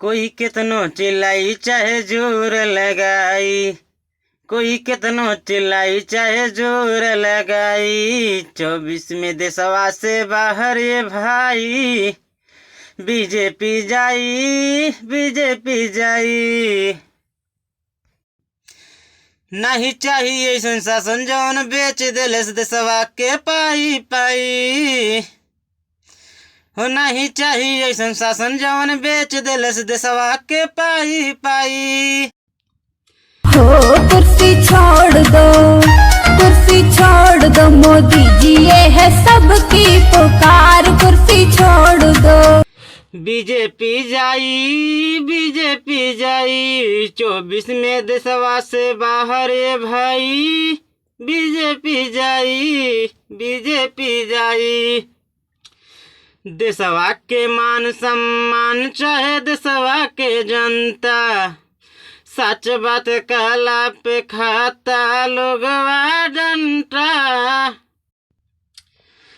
कोई कितनो चिल्लाई चाहे जोर लगाई, कोई कितनो चिल्लाई चाहे जोर लगाई, 24 में देशवा से बाहर ये भाई, बीजेपी जाई, बीजेपी जाई। नहीं चाहिए ऐसन शासन जौन बेच देलस देशवा के पाई पाई, हो नहीं चाहिए ऐसन शासन जौन बेच देलस देशवा के पाई पाई। हो कुर्सी छोड़ दो, कुर्सी छोड़ दो मोदी जी, ये है सबकी पुकार, कुर्सी छोड़ दो। बीजेपी जाई, बीजेपी जाई, 24 में देशवा से बाहर ये भाई, बीजेपी जाई, बीजेपी जाई। देशवा के मान सम्मान चाहे देशवा के जनता, सच बात कहला पे खाता लोगवा डंटा।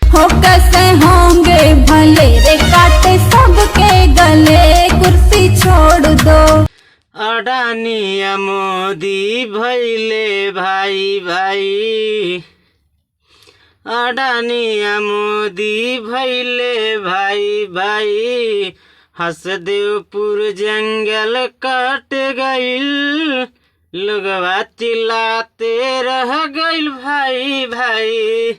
हो कैसे होंगे भले रे काटे सबके गले, कुर्सी छोड़ दो। अडानी या मोदी भैले भाई भाई, अडानी या मोदी भैले भाई भाई, हसदेवपुर जंगल कट गइल, लोगवा चिल्लाते रह गइल भाई भाई।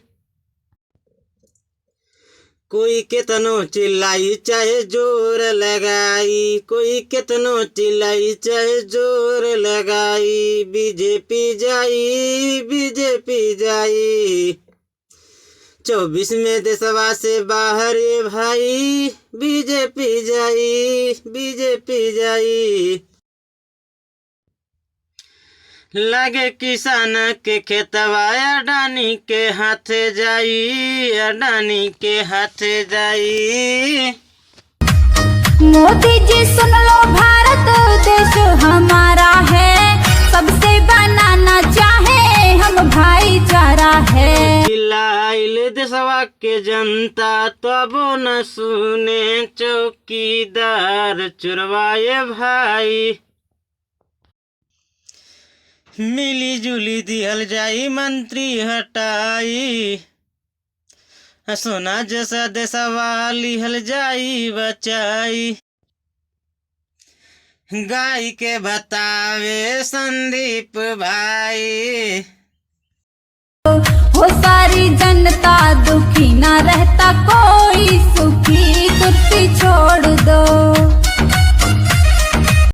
कोई कितनो चिल्लाई चाहे जोर लगाई, कोई कितनो चिल्लाई चाहे जोर लगाई, बीजेपी जाई, बीजेपी जाई। 24 में देशवा से बाहर ये भाई, बीजेपी जाई, बीजेपी जाई। लगे किसान के खेतवा अडानी के हाथ जाई, अडानी के हाथ जाई। मोदी जी सुन लो, भारत देश हमारा है, सबसे बनाना चाहे हम भाईचारा है। चिल्लाइल देशवा के जनता तबो न सुने, चौकीदार चुरवाए भाई। मिली जुली दिहल जाई मंत्री हटाई, सोना जैसा देशवा लिहल जाई बचाई। गाय के बतावे संदीप भाई, हो सारी जनता दुखी ना रहता कोई सुखी, कुर्सी छोड़ दो।